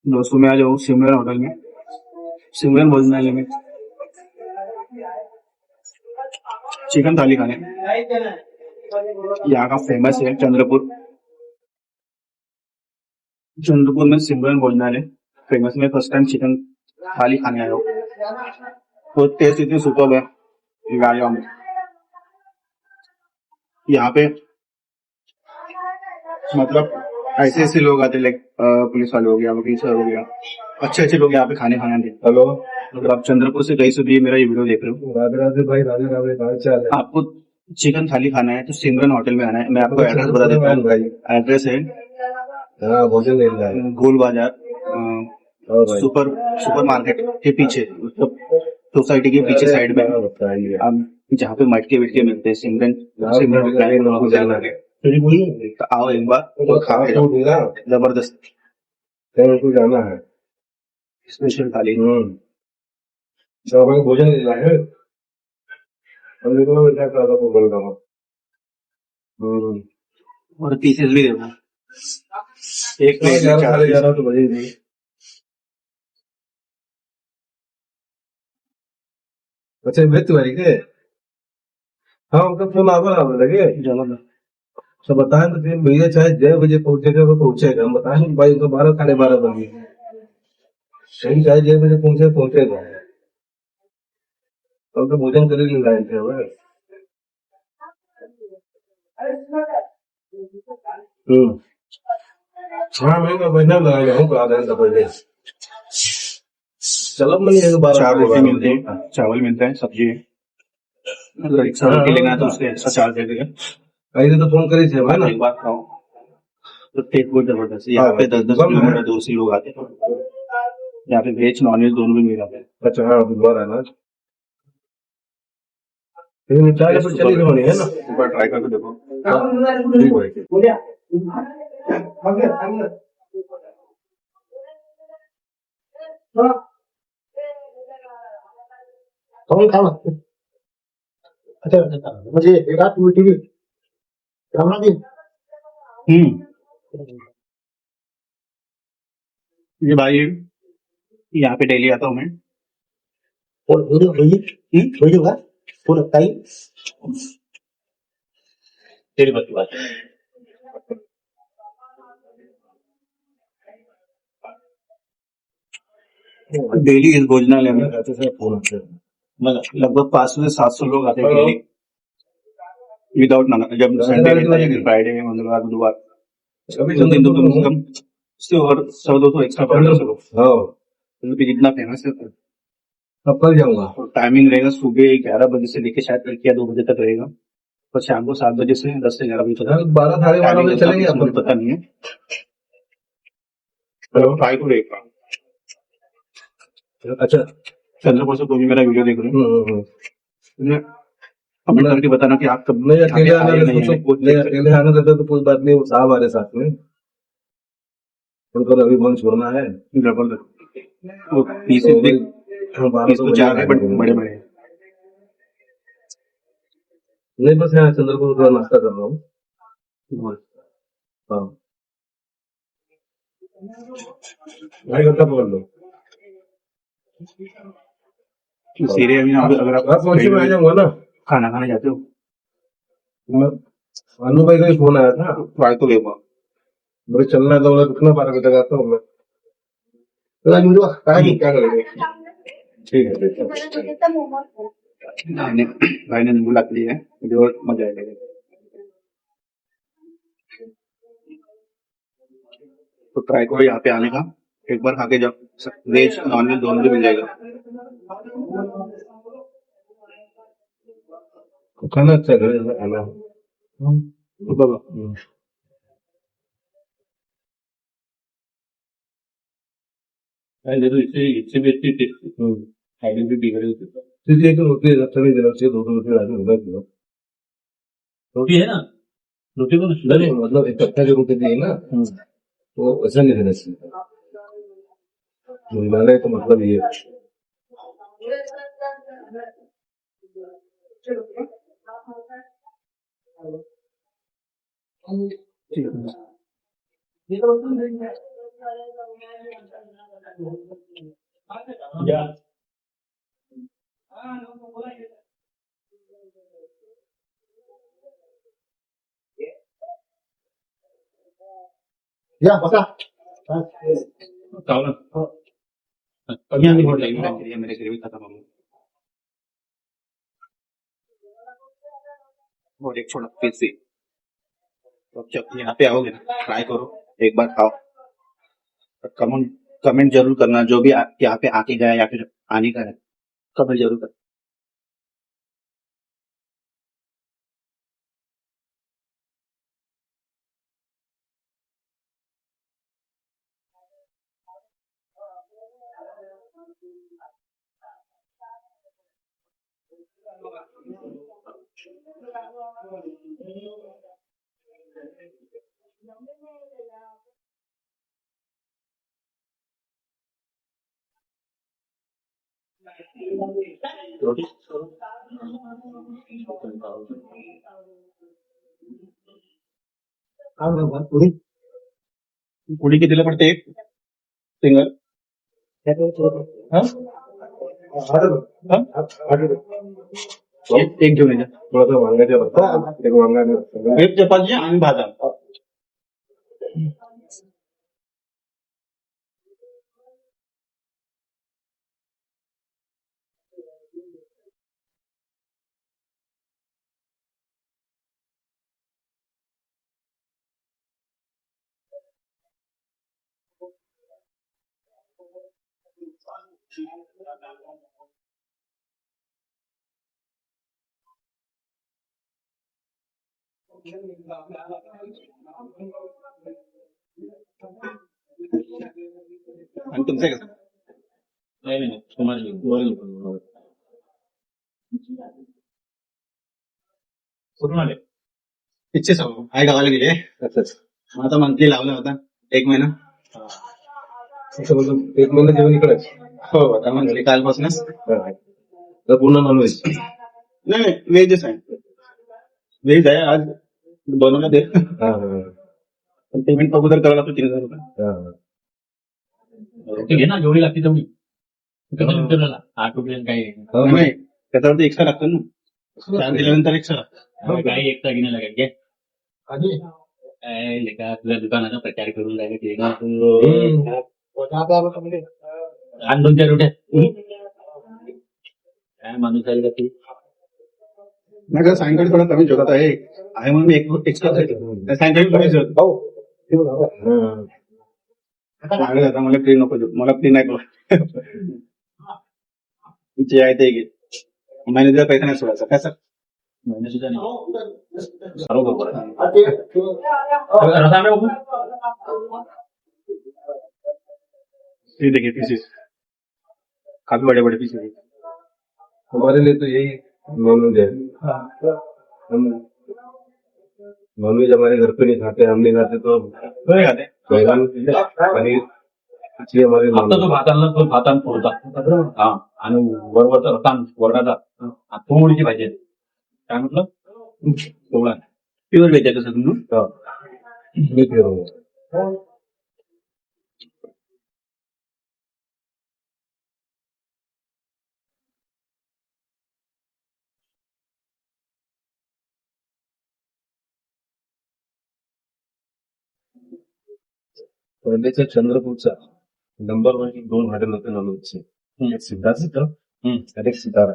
दोस्तों मैं आ जाऊँ सिमरन होटल में, सिमरन भोजनालय में चिकन थाली खाने। यहाँ का फेमस है चंद्रपुर में सिमरन भोजनालय फेमस में फर्स्ट टाइम चिकन थाली खाने आया हूँ। तो टेस्ट इतनी सुपर है लाजवाब। यहाँ पे मतलब ऐसे ऐसे लोग आते लाइक पुलिस वाले हो गया, वकील सर हो गया, अच्छे अच्छे लोग यहाँ पे खाने आते। हेलो, अगर आप चंद्रपुर से कहीं से भी मेरा ये वीडियो देख रहे हो, राधे राधे भाई, राधे राधे, हाल चाल है? आपको चिकन थाली खाना है तो सिमरन होटल में आना है। मैं आपको एड्रेस बता देता हूँ भाई। एड्रेस है भोजन गोल बाजार, सुपर मार्केट के पीछे, मतलब सोसाइटी के पीछे साइड में। आप जहाँ पे मटके विटके मिलते हैं, सिमरन जाना है तो आओ एक बार और खा के जाओ, जबरदस्त जाना है। स्पेशल थाली भोजन है और पीसेस भी देना एक प्लेट में 4 पीस तो बजे नहीं। अच्छा मृत्यु वाली के हाँ उनका फोन आवा लगे जरूर तो बताएं तो फिर भैया चाहे 6 बजे पहुंचेगा वो पहुंचेगा। हम बताएं भाई उनको 12 साढ़े 12 बजे सही, चाहे 6 बजे पहुंचेगा। तो भोजन कर ही लाए थे वो। हाँ मैं महीना लगाया हूँ आधा घंटा पहले। चलो मिलेगा 12 मिलते हैं, चावल मिलता है, सब्जी है। अगर एक्स्ट्रा रोटी लेना है तो उसके एक्स्ट्रा चार्ज दे देगा। कहीं तो फोन करी थे भाई ना, एक बात खाओ तो टेस्ट बहुत जबरदस्त है। यहाँ पे 10-10 किलोमीटर दूर से लोग आते हैं। यहाँ पे वेज नॉन वेज दोनों भी मिल जाते हैं। अच्छा हाँ बुधवार है ना, चाय पर चली होनी है ना, एक बार ट्राई करके देखो। अच्छा मुझे एक आध टीवी करना दी। ये भाई यहाँ पे डेली आता हूँ मैं। और वीडियो का पूरा टाइम तेरी बात की बात डेली इस भोजनालय में लगभग 500 से 700 लोग आते हैं डेली विदाउट ना, जब संडे रहता है, फ्राइडे, मंगलवार, बुधवार, 2 दिन तो कम से कम उससे और 100-200 एक्स्ट्रा पकड़ सकते। जितना फेमस है अब कल जाऊंगा। टाइमिंग रहेगा सुबह 11 बजे से लेके शायद या 2 बजे तक रहेगा, और शाम को 7 बजे से 10 से 11 बजे तक। 12 साढ़े 12 बजे चलेंगे, आपको पता नहीं है। हेलो ट्राई को देखा। अच्छा चंद्रपुर से कोई भी मेरा वीडियो देख रहे हैं कमेंट करके बताना कि आप कब नहीं अकेले आना रहता तो कोई बात नहीं, साहब आ रहे साथ में, उनको अभी फोन छोड़ना है। वो पीसेस देख 12 बड़े बड़े नहीं, बस यहाँ चंद्रपुर का नाश्ता कर रहा हूँ। हाँ भाई घंटा पकड़ लो सीधे। अगर आप पहुंचे में आ जाऊंगा ना, खाना खाने जाते हो, अनु भाई का फोन आया था, ट्राई तो देखो मुझे चलना है तो रुकना 12 बजे तक आता हूँ मैं। क्या करेंगे ठीक है भाई ने बुला लिया है, मजा आएगा। तो ट्राई करो यहाँ पे आने का, एक बार खा के जब वेज नॉन वेज दोनों भी मिल जाएगा। खाना अच्छा है खाना इससे भी अच्छी रोटी रोटी है ना, रोटी को मतलब एक कट्टा जो रोटी दी है ना वो ऐसा नहीं देना चाहिए। हिमालय का मतलब ये ठीक है। या बसा. मेरे ग्रेवी खत्म हो गई और एक छोटा पीस भी। तो जब यहाँ पे आओगे ना ट्राई करो, एक बार खाओ, कमेंट कमेंट जरूर करना, जो भी यहाँ पे आके गया या फिर आने का है कमेंट जरूर करना। रोटी पुरी पुडी कितीला पडते एक सिंगल? हा? एक घेऊन येजा. थोडासा वांग्याच्या रस्सा, एक वांगा एक चपाती आणि भात आण. आणि तुमचं कसं? नाही तुम्हाला कुठून आले? तिथचे सांगू आई गावाला गेले. आता मंथली लावला होता 1 महिना. एक महिना जेवण इकडेच. हो आता मंथली कालपासूनच. पूर्ण नॉनव्हेज. नाही व्हेजच आहे. व्हेज आहे आज बनवलं दे. पण पेमेंट अगोदर करायला लागतो 3000 रुपये. घे ना जेवढी लागते तेवढी. विचारला 8 रुपये काही नाही त्याच्यावरती एक्स्ट्रा लागतो ना. 4 दिल्यानंतर एक्स्ट्रा. काही एक्स्ट्रा घेणे लागेल घे. लेका तुझ्या दुकानाचा प्रचार करून राहिले ते आणि 2-4 रोट्या. काय माणूस आहे का ती? नाही का सायंकाळी थोडा कमी जेवत आहे म्हणून मी एक एक्स्ट्रा सायंकाळी कमी जेवत. आता मला प्लेन नको देऊ, मला प्लेन नाही जे आहे ते घे. महिन्याचा पैसा नाही सोडायचा काय सर? महिने सुद्धा नाही. बरोबर रसा ये देखिए पीसेस काफी बड़े बड़े पीसेस. हमारे लिए तो यही नॉनवेज है. हम नॉनवेज हमारे घर पे नहीं खाते, हम नहीं खाते तो नाही खाते. बैगन पनीर मछली हमारे फक्त तो भातान पुरता. हा आणि वरवरचा रतान वरणाचा थोडीशी भाजी. काय म्हटलं? तेवढा प्युअर व्हेज आहे कसं तुम्ही? पहिलेच्या चंद्रपूरचा नंबर 1 2 हॉटेल होते नॉनव्हेजचे. एक सिद्धार्थ आणि एक सितारा.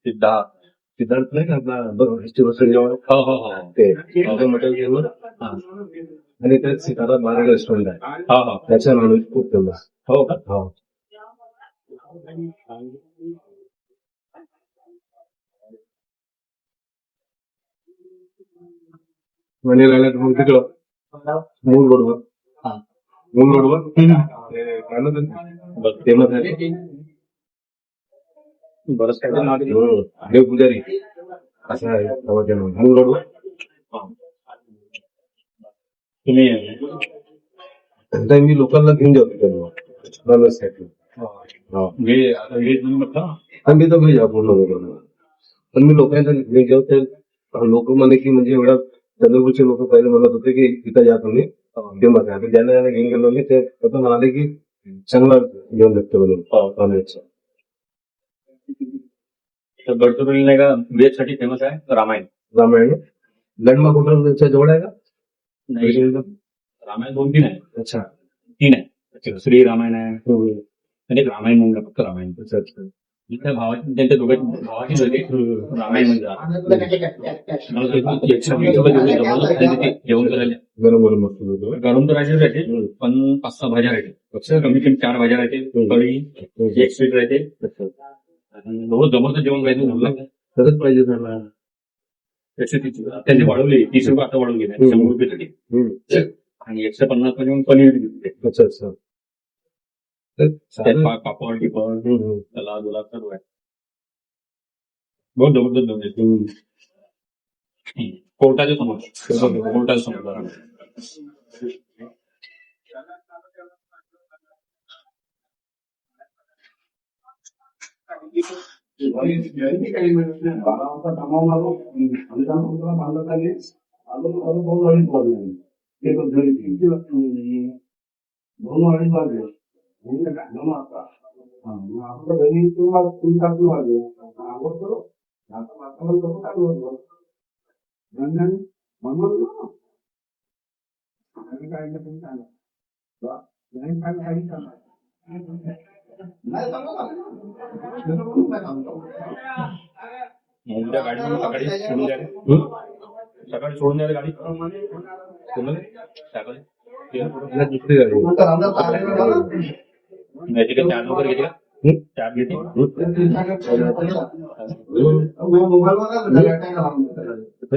सिद्धार्थ नाही का आपला फेस्टिवल जेवण हो हो हो ते हॉटेल जेवण. आणि त्यात सितारा बारा रेस्टॉरंट आहे. हो हो त्याच्या नॉनव्हेज खूप फेमस. हो का? हो. म्हणजे राहिल्यात मग तिकडं मूळ बरोबर मूळ बरोबर फेमस आहे. बरंच काय देव पुजारी असं आहे मूळ बरोबर. तुम्ही आता मी लोकांना घेऊन जातो नॉनव्हेजसाठी. व्हेज म्हटलं मी तर व्हेज पूर्ण. पण मी लोकांना घेऊन जेवते. लोक म्हणे की म्हणजे एवढा चंद्रपूरचे लोक पहिले म्हणत होते की इथं या तुम्ही फेमस आहे. ज्यांना घेऊन गेलो मी ते म्हणाले की चांगला घेऊन भेटतो म्हणून नॉनव्हेजचा. तर गडचिरोली नाही का व्हेज साठी फेमस आहे रामायण. रामायण लँडमार्क हॉटेलच्या जवळ आहे का? नाही, रामायण 2-3 आहे. अच्छा. 3 आहे. श्री रामायण आहे हम्म. आणि एक रामायण म्हणून आहे, फक्त रामायण. अच्छा अच्छा. इथल्या भावाची त्यांच्या दोघांची भावाची होते रामायण म्हणजे मला ते 120 रुपये देऊन जमलं आणि तिथे जेवण करायला गरम गरम मस्त होतं. गरम तर राहायचे पण 5-6 भाज्या राहते. अच्छा. कमी कमी 4 भाज्या राहते, कढी, एक स्वीट राहते अच्छा. आणि रोज जबरदस्त जेवण राहते. मुलं खरंच पाहिजे त्यांना. त्यांनी वाढवले 30 रुपये आता वाढवून गेले 100 रुपयासाठी आणि 150 मध्ये मग पनीर दिले. अच्छा अच्छा. त्यात पापड टिपड सलाद गुलाब सर्व आहे. बहुत जबरदस्त जेवण आहे. कोर्टाच्या समोर उद्या गाडी सकाळी सोडून द्या. सकाळी सोडून द्या गाडी सकाळी दुसरी गाडी याची काय चार्ज वगैरे घेते का? चार्ज घेते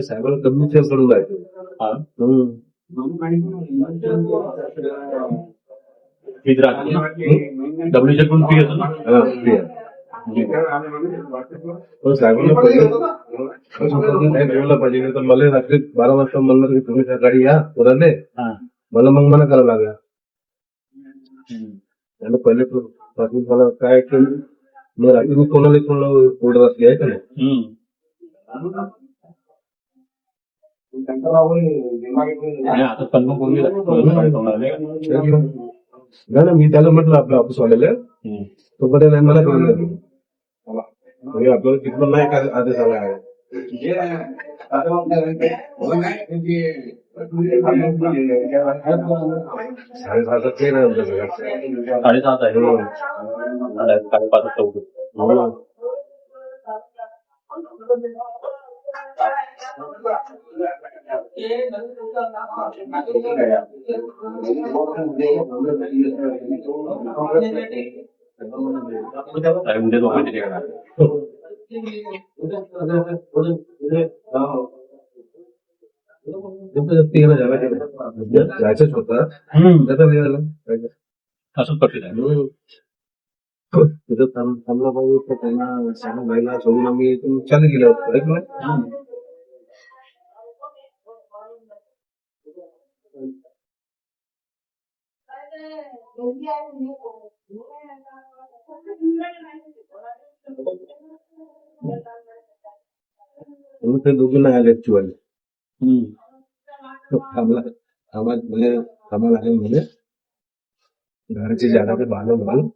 साहेबांना कमी सेल करून जायचं. डब्ल्यू कडून फी येतो ना. पण साहेबांना पाहिजे तर मला रात्री 12 वाजता म्हणलं की तुम्ही सकाळी या पुराले मला मग मना करावं लागला. त्याला पहिले पासून मला काय केलं मग रात्री मी कोणाला ऑर्डर असली आहे का नाही. आता कन्फर्म करून ना मी त्याला म्हटलं आपल्या ऑफिस वाल्याला तो मध्ये नाही मला करून द्या आपल्याला तिथं नाही काय आदेश आला आहे. साडेसहाचा ट्रेन आहे आमच्या 7:30 आहे. 5:30 वाजता उठू. उद्या झोपायचे तिकडे जायचंच होतं त्याचा वेळ झाला असंच पक्षी आहे. तिथं थांबला पाहिजे त्यांना सांगा महिला सोडून आम्ही चालू गेलो होतो. ते दोघी नाही आले ऍक्च्युअली थांबायला आहे म्हणे घराची जागा ते बांधून घालून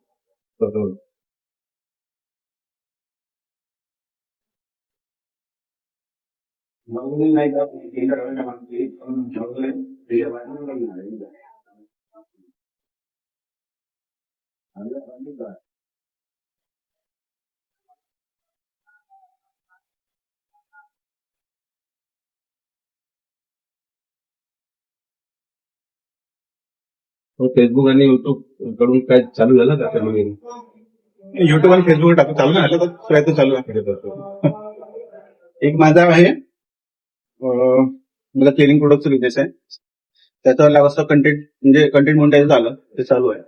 फेसबुक आणि युट्यूब कडून काय चालू झालं का आता नवीन? युट्यूब आणि फेसबुक टाकून चालू नाही तर प्रयत्न चालू आहे. एक माझा आहे मला क्लिनिंग प्रोडक्टचा बिझनेस आहे. त्याच्यावर लागतं कंटेंट म्हणजे कंटेंट मोनिटाईज झालं ते चालू आहे.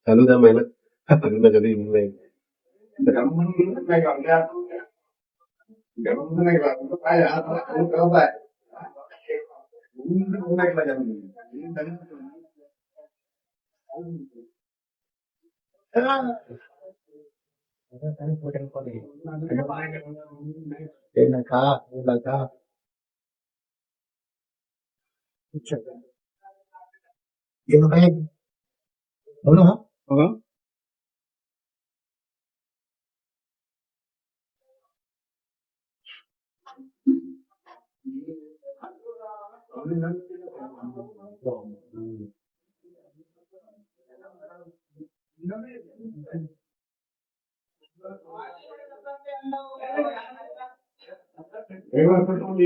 चालू द्या मेहनत कधी नाही. हो ना. हो.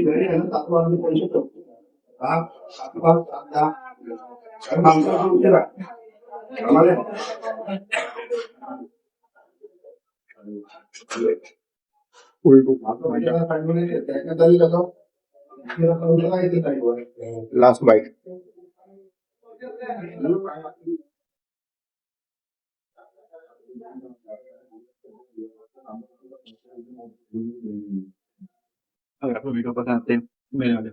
घरी आहे ना, 7 वाजता पैसे ठेवतो. 7, 7, 10 उशिरा आम्हाला लास्ट बाईट. अगर आपको वीडियो पसंद आते हैं मेरे वाले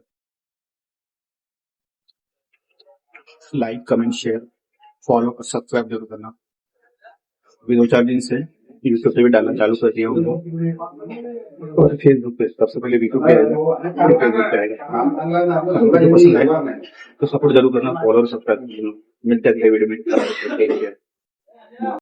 लाइक कमेंट शेयर फॉलो और सब्सक्राइब जरूर करना. अभी 2-4 दिन से यूट्यूब पे भी डालना चालू कर दिया हूँ और फेसबुक पे. सबसे पहले यूट्यूब पे आएगा फिर फेसबुक पे आएगा. वीडियो पसंद आए तो सपोर्ट जरूर करना, फॉलो और सब्सक्राइब. मिलते हैं अगले वीडियो में. Take care.